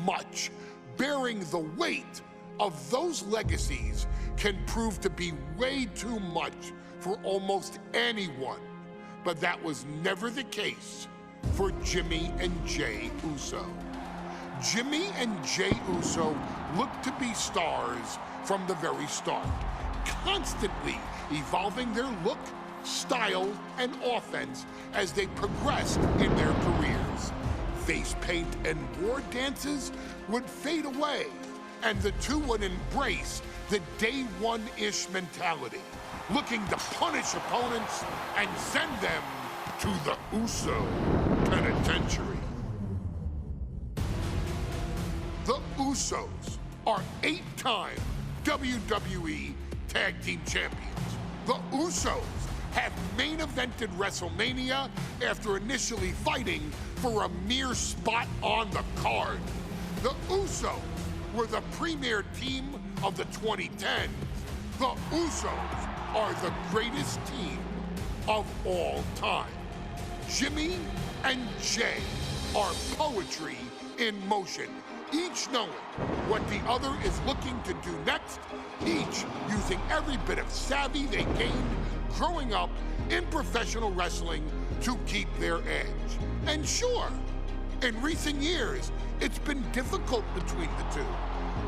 much, bearing the weight of those legacies can prove to be way too much for almost anyone. But that was never the case for Jimmy and Jey Uso. Jimmy and Jey Uso looked to be stars from the very start, constantly evolving their look, style, and offense as they progressed in their careers. Face paint and war dances would fade away, and the two would embrace the day one-ish mentality, looking to punish opponents and send them to the Uso Penitentiary. The Usos are 8-time WWE Tag Team Champions. The Usos have main evented WrestleMania after initially fighting for a mere spot on the card. The Usos were the premier team of the 2010s. The Usos are the greatest team of all time. Jimmy and Jey are poetry in motion, each knowing what the other is looking to do next, each using every bit of savvy they gained growing up in professional wrestling to keep their edge. And sure, in recent years, it's been difficult between the two.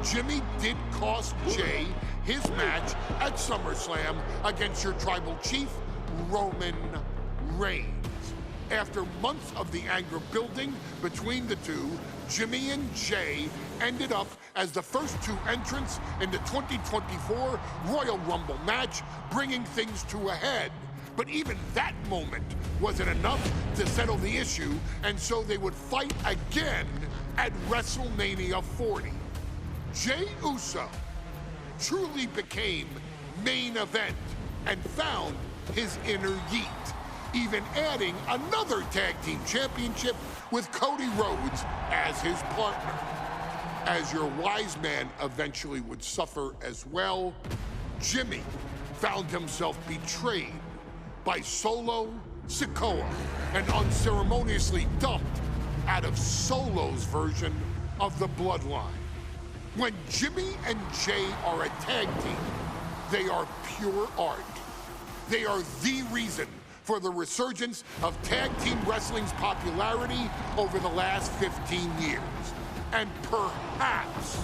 Jimmy did cost Jey his match at SummerSlam against your tribal chief, Roman Reigns. After months of the anger building between the two, Jimmy and Jey ended up as the first two entrants in the 2024 Royal Rumble match, bringing things to a head. But even that moment wasn't enough to settle the issue, and so they would fight again at WrestleMania 40. Jey Uso truly became main event and found his inner yeet, even adding another tag team championship with Cody Rhodes as his partner. As your wise man eventually would suffer as well, Jimmy found himself betrayed by Solo Sikoa and unceremoniously dumped out of Solo's version of the Bloodline. When Jimmy and Jey are a tag team, they are pure art. They are the reason for the resurgence of tag team wrestling's popularity over the last 15 years. And perhaps,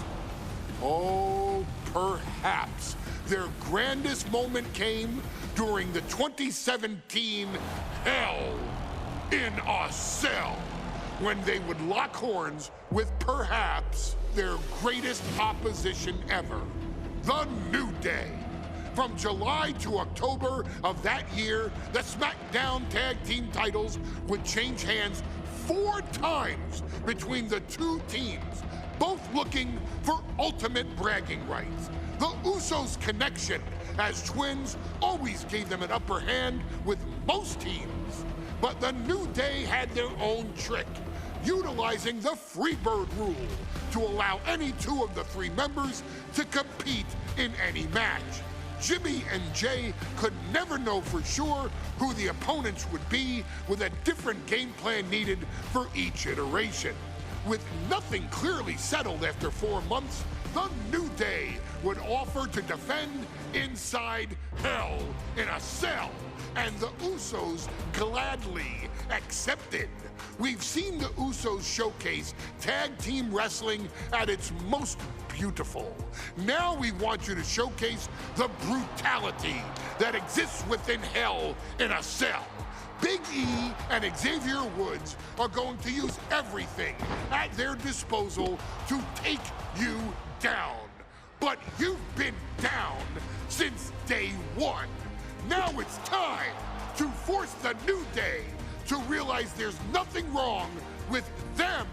oh, perhaps, their grandest moment came during the 2017 Hell in a Cell, when they would lock horns with perhaps their greatest opposition ever, The New Day. From July to October of that year, the SmackDown Tag Team titles would change hands 4 times between the two teams, both looking for ultimate bragging rights. The Usos' connection as twins always gave them an upper hand with most teams. But the New Day had their own trick, utilizing the Freebird rule to allow any 2 of the 3 members to compete in any match. Jimmy and Jey could never know for sure who the opponents would be, with a different game plan needed for each iteration. With nothing clearly settled after 4 months, the New Day would offer to defend inside Hell in a Cell, and the Usos gladly accepted. We've seen the Usos showcase tag team wrestling at its most beautiful. Now we want you to showcase the brutality that exists within Hell in a Cell. Big E and Xavier Woods are going to use everything at their disposal to take you down. But you've been down since day one. Now it's time to force the New Day to realize there's nothing wrong with them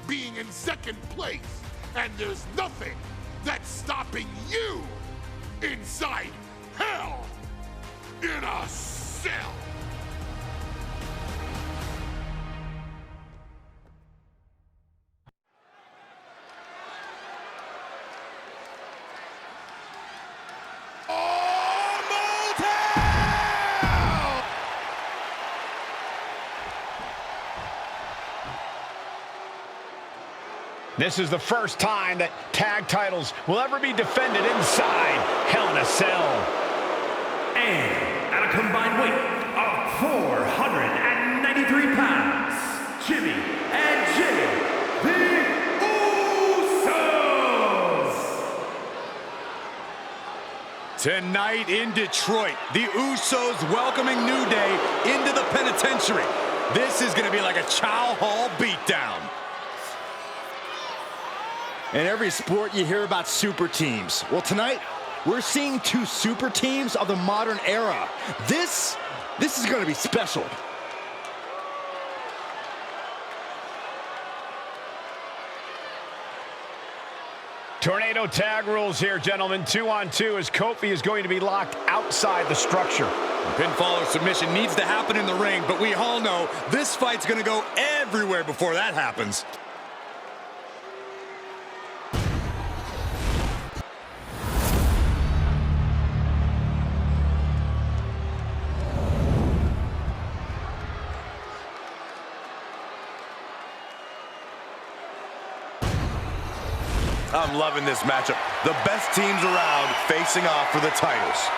being in second place, and there's nothing that's stopping you inside Hell in a Cell. This is the first time that tag titles will ever be defended inside Hell in a Cell. And at a combined weight of 493 pounds, Jimmy and Jay, the Usos! Tonight in Detroit, the Usos welcoming New Day into the penitentiary. This is going to be like a Chow Hall beatdown. In every sport, you hear about super teams. Well, tonight, we're seeing two super teams of the modern era. This is going to be special. Tornado tag rules here, gentlemen. 2-on-2 as Kofi is going to be locked outside the structure. Pinfall or submission needs to happen in the ring, but we all know this fight's going to go everywhere before that happens. I'm loving this matchup. The best teams around facing off for the titles.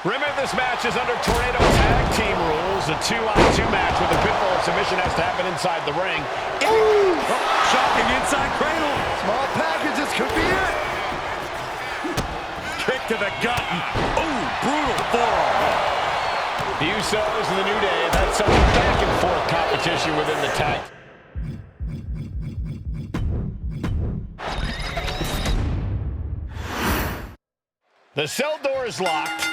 Remember, this match is under Tornado tag team rules. A 2-on-2 match with a pinfall or submission has to happen inside the ring. Ooh! Oh, shocking inside cradle. Small packages could be it. Kick to the gut. Ooh, brutal forearm. The Usos and the New Day have had some back and forth competition within the tag. The cell door is locked.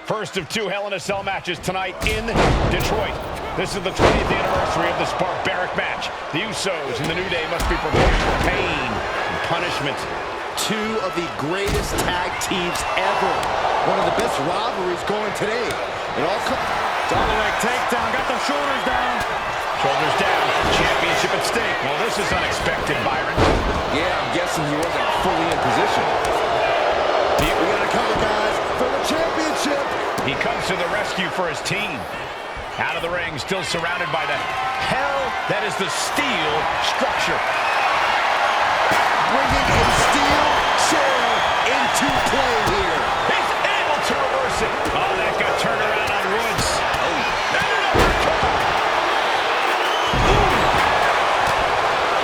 First of two Hell in a Cell matches tonight in Detroit. This is the 20th anniversary of this barbaric match. The Usos and the New Day must be prepared for pain and punishment. Two of the greatest tag teams ever. One of the best rivalries going today. It all comes... Double leg takedown, got the shoulders down. Shoulders down, championship at stake. Well, this is unexpected, Byron. Yeah, I'm guessing he wasn't fully in position. We got to cover, guys, for the championship. He comes to the rescue for his team. Out of the ring, still surrounded by the hell that is the steel structure. Bringing a steel chair into play here. He's able to reverse it. Oh, that got turned around on Woods.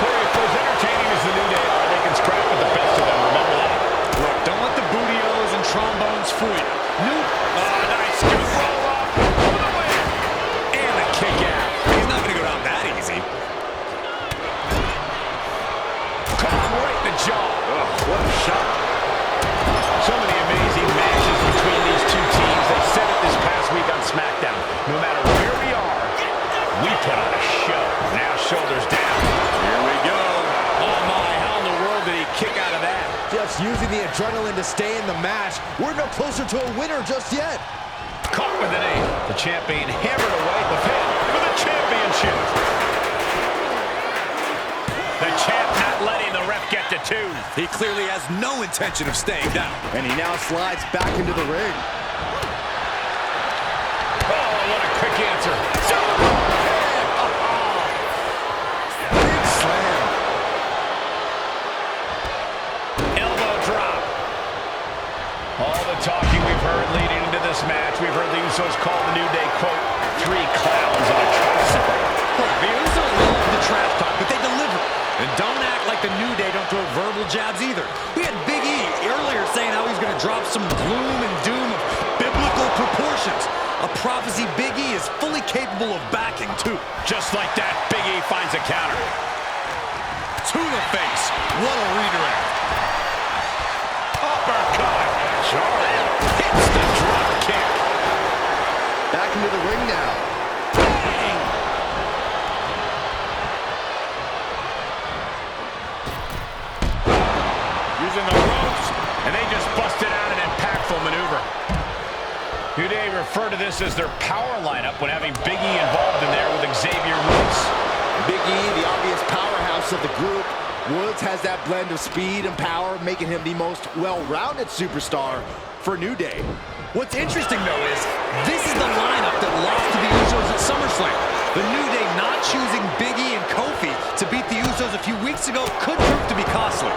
Corey, for as entertaining as the New Day are, they can scrap with the best of them. Remember that. Look, don't let the bootiolos and trombones fool you. Nope. Nice scoop roll up. And a kick out. He's not going to go down that easy. Caught him right in the jaw. Oh, what a shot. So many amazing matches between these two teams. They said it this past week on SmackDown. No matter where we are, we put on a show. Now shoulders down. Here we go. Oh my, how in the world did he kick out of that? Just using the adrenaline to stay in the match. We're no closer to a winner just yet. Caught with an knee. The champion hammered away the pin for the championship. The champ not letting the ref get to two. He clearly has no intention of staying down. And he now slides back into the ring. Oh, what a quick answer. Big slam. Elbow drop. All the talking we've heard leading into this match, we've heard the Usos call the New Day, quote, three clowns on a tricycle. Look, the Usos love the trash talk, but they deliver. And don't act like the New Day don't throw verbal jabs either. We had Big E earlier saying how he's going to drop some gloom and doom of biblical proportions. A prophecy Big E is fully capable of backing, too. Just like that, Big E finds a counter. To the face. What a redirect. Uppercut. Charlie hits the drop kick. Back into the ring now. Bang. Using the ropes, and they just busted out an impactful maneuver. New Day refer to this as their power lineup when having Big E involved in there with Xavier Woods. of the group. Woods has that blend of speed and power, making him the most well-rounded superstar for New Day. What's interesting, though, is this is the lineup that lost to the Usos at SummerSlam. The New Day not choosing Big E and Kofi to beat the Usos a few weeks ago could prove to be costly.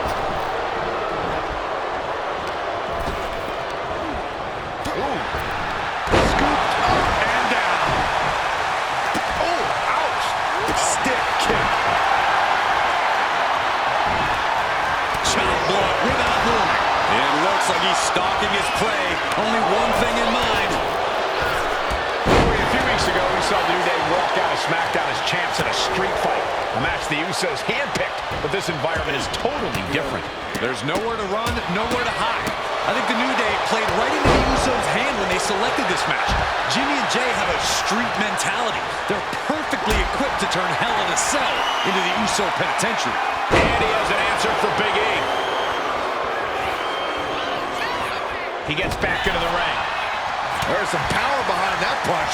Like he's stalking his prey. Only one thing in mind. A few weeks ago, we saw the New Day walk out of SmackDown as champs in a street fight. A match the Usos handpicked, but this environment is totally different. There's nowhere to run, nowhere to hide. I think the New Day played right into the Usos' hand when they selected this match. Jimmy and Jay have a street mentality. They're perfectly equipped to turn Hell in a Cell into the Uso penitentiary. And he has an answer for Big E. He gets back into the ring. There's some power behind that punch.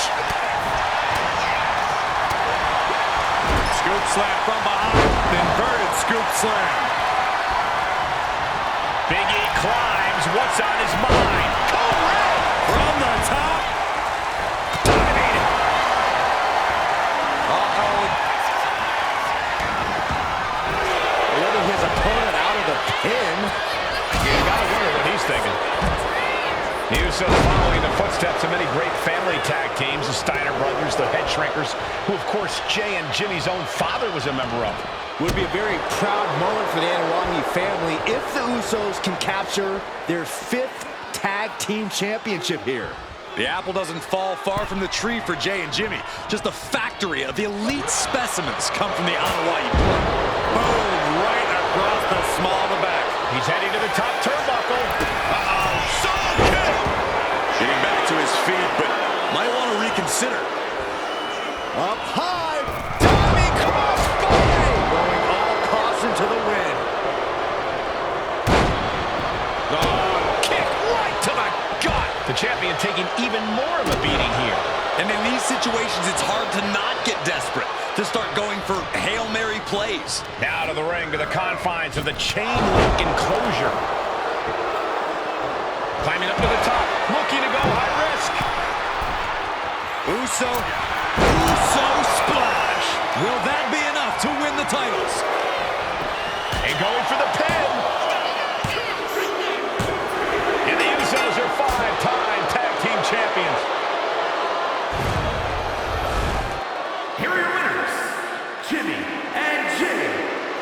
Scoop slam from behind. Inverted scoop slam. Big E climbs. What's on his mind? Correct! From the top. Diving. Uh-oh. Letting his opponent out of the pin. You gotta wonder what he's thinking. The Usos following the footsteps of many great family tag teams, the Steiner brothers, the Head Shrinkers, who, of course, Jay and Jimmy's own father was a member of. Would be a very proud moment for the Anoa'i family if the Usos can capture their 5th tag team championship here. The apple doesn't fall far from the tree for Jay and Jimmy. Just a factory of elite specimens come from the Anoa'i blood. Boom, right across the small of the back. He's heading to the top turnbuckle. Uh-oh, solo kick! Getting back to his feet, but might want to reconsider. Up high, Tommy Crossbody! Going all caution to the wind. Oh, kick right to the gut! The champion taking even more of a beating here. And in these situations, it's hard to not get desperate, to start going for Hail Mary plays. Now to the ring, to the confines of the chain link enclosure. Climbing up to the top, looking to go high risk. Uso splash. Will that be enough to win the titles? And going for the pin. And the Usos are 5-time tag team champions. Here are your winners, Jimmy and Jay,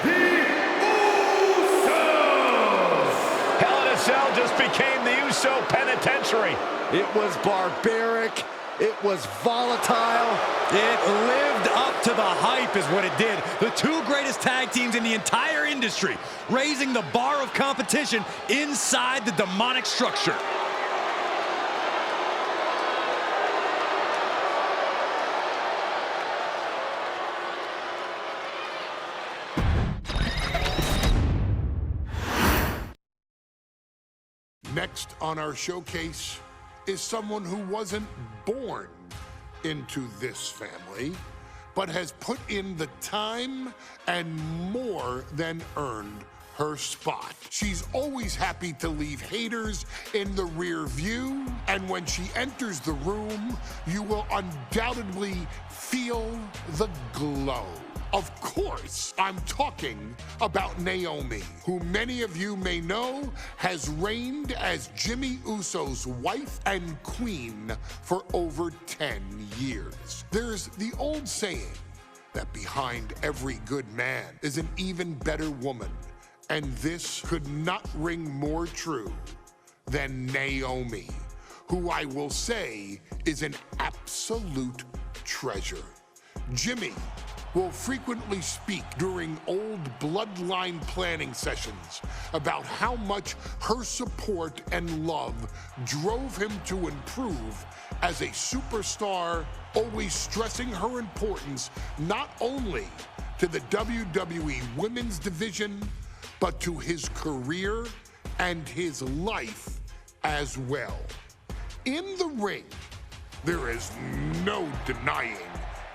the Usos. Hell in a Cell just became the Uso penitentiary. It was barbaric. It was volatile. It lived up to the hype is what it did. The two greatest tag teams in the entire industry, raising the bar of competition inside the demonic structure. Next on our showcase is someone who wasn't born into this family, but has put in the time and more than earned her spot. She's always happy to leave haters in the rear view, and when she enters the room, you will undoubtedly feel the glow. Of course, I'm talking about Naomi, who many of you may know has reigned as Jimmy Uso's wife and queen for over 10 years. There's the old saying that behind every good man is an even better woman, and this could not ring more true than Naomi, who I will say is an absolute treasure. Jimmy will frequently speak during old bloodline planning sessions about how much her support and love drove him to improve as a superstar, always stressing her importance not only to the WWE Women's Division, but to his career and his life as well. In the ring, there is no denying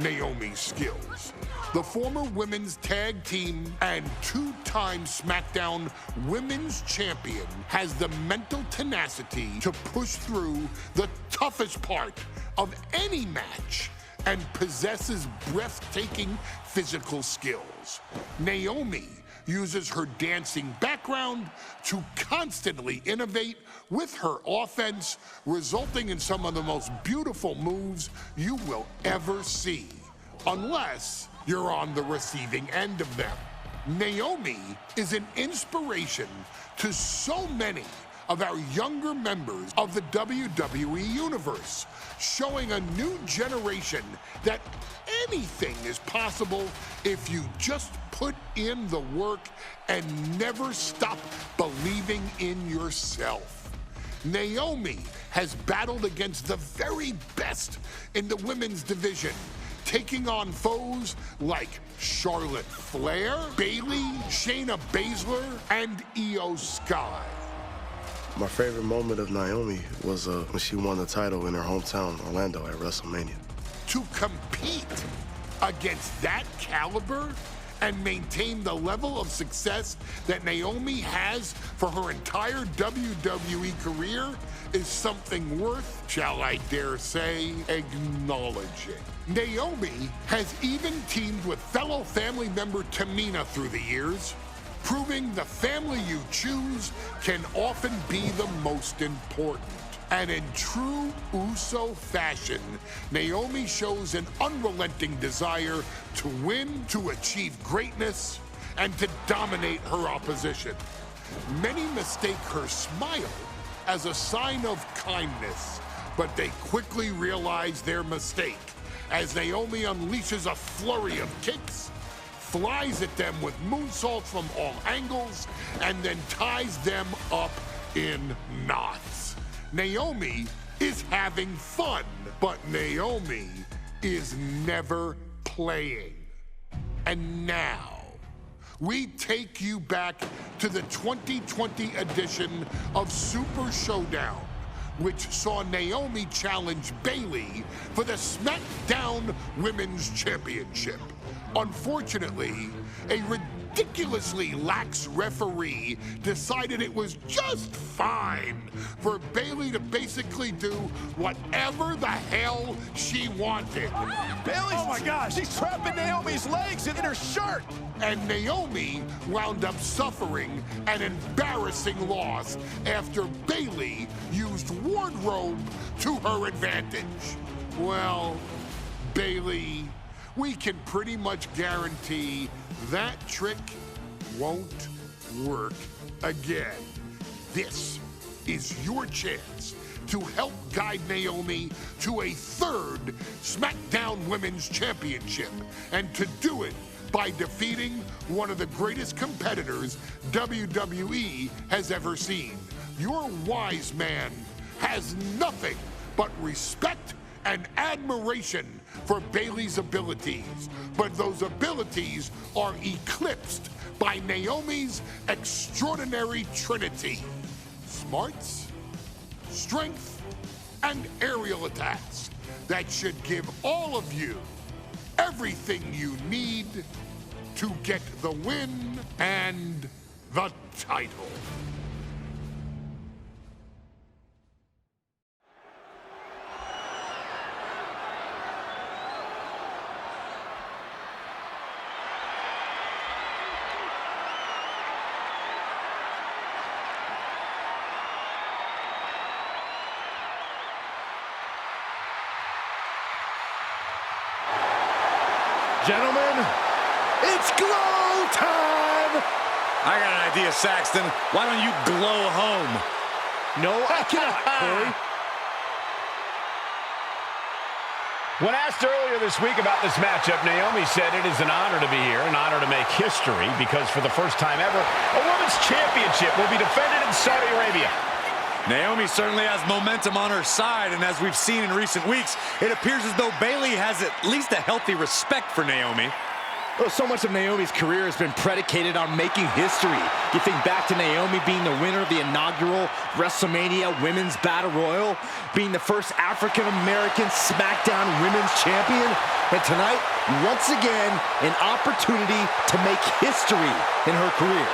Naomi's skills. The former women's tag team and two-time SmackDown women's champion has the mental tenacity to push through the toughest part of any match and possesses breathtaking physical skills. Naomi uses her dancing background to constantly innovate with her offense, resulting in some of the most beautiful moves you will ever see, unless you're on the receiving end of them. Naomi is an inspiration to so many of our younger members of the WWE Universe, showing a new generation that anything is possible if you just put in the work and never stop believing in yourself. Naomi has battled against the very best in the women's division, taking on foes like Charlotte Flair, Bayley, Shayna Baszler, and Io Sky. My favorite moment of Naomi was when she won the title in her hometown, Orlando, at WrestleMania. To compete against that caliber and maintain the level of success that Naomi has for her entire WWE career is something worth, shall I dare say, acknowledging. Naomi has even teamed with fellow family member Tamina through the years, proving the family you choose can often be the most important. And in true Uso fashion, Naomi shows an unrelenting desire to win, to achieve greatness, and to dominate her opposition. Many mistake her smile as a sign of kindness, but they quickly realize their mistake as Naomi unleashes a flurry of kicks, flies at them with moonsaults from all angles, and then ties them up in knots. Naomi is having fun, but Naomi is never playing. And now, we take you back to the 2020 edition of Super Showdown, which saw Naomi challenge Bayley for the SmackDown Women's Championship. Unfortunately, a ridiculously lax referee decided it was just fine for Bayley to basically do whatever the hell she wanted. Bayley, oh my gosh, she's trapping Naomi's legs in her shirt. And Naomi wound up suffering an embarrassing loss after Bayley used wardrobe to her advantage. Well, Bayley, we can pretty much guarantee that trick won't work again. This is your chance to help guide Naomi to a third SmackDown Women's Championship, and to do it by defeating one of the greatest competitors WWE has ever seen. Your wise man has nothing but respect and admiration for Bayley's abilities, but those abilities are eclipsed by Naomi's extraordinary trinity: smarts, strength, and aerial attacks that should give all of you everything you need to get the win and the title. Gentlemen, it's glow time! I got an idea, Saxton. Why don't you glow home? No, I cannot, Corey. When asked earlier this week about this matchup, Naomi said it is an honor to be here, an honor to make history, because for the first time ever, a women's championship will be defended in Saudi Arabia. Naomi certainly has momentum on her side, and as we've seen in recent weeks, it appears as though Bayley has at least a healthy respect for Naomi. Well, so much of Naomi's career has been predicated on making history. You think back to Naomi being the winner of the inaugural WrestleMania Women's Battle Royal, being the first African-American SmackDown Women's Champion. And tonight, once again, an opportunity to make history in her career.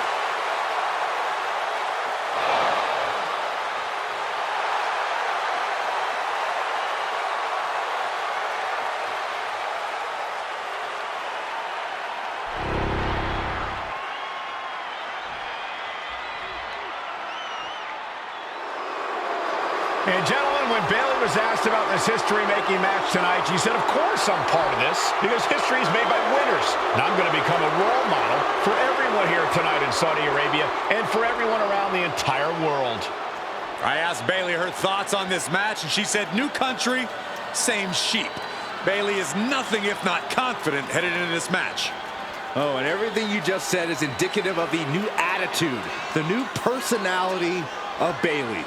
And gentlemen, when Bayley was asked about this history-making match tonight, she said, of course I'm part of this, because history is made by winners. And I'm going to become a role model for everyone here tonight in Saudi Arabia and for everyone around the entire world. I asked Bayley her thoughts on this match, and she said, new country, same sheep. Bayley is nothing if not confident headed into this match. Oh, and everything you just said is indicative of the new attitude, the new personality of Bayley.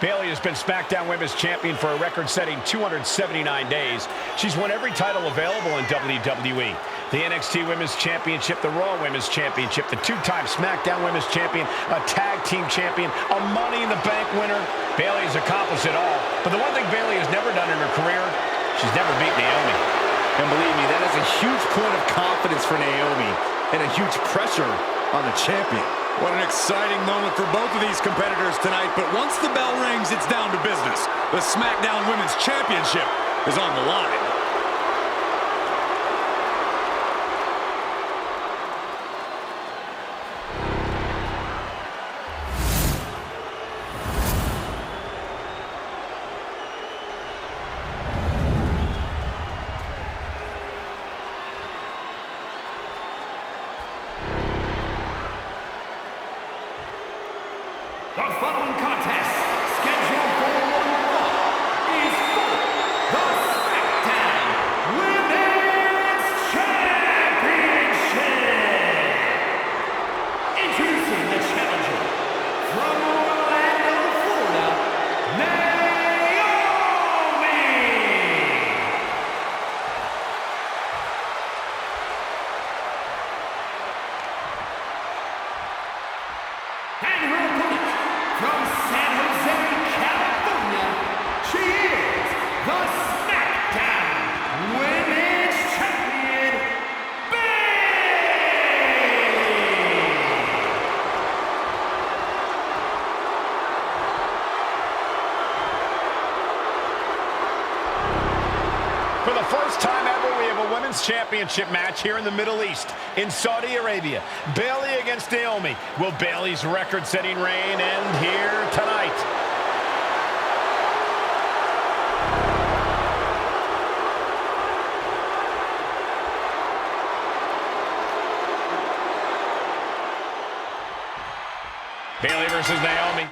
Bayley has been SmackDown Women's Champion for a record-setting 279 days. She's won every title available in WWE. The NXT Women's Championship, the Raw Women's Championship, the two-time SmackDown Women's Champion, a Tag Team Champion, a Money in the Bank winner. Bayley has accomplished it all. But the one thing Bayley has never done in her career, she's never beat Naomi. And believe me, that is a huge point of confidence for Naomi and a huge pressure on the champion. What an exciting moment for both of these competitors tonight, but once the bell rings, it's down to business. The SmackDown Women's Championship is on the line. The following contest, scheduled for one fall, is for the SmackDown Women's Championship. Introducing the challenger from Orlando, Florida, Naomi. And her opponent, from San Jose, California, she is the SmackDown Women's Champion, Bayley! For the first time ever, we have a Women's Championship match here in the Middle East, in Saudi Arabia. Bayley against Naomi. Will Bayley's record-setting reign end here tonight? Bayley versus Naomi.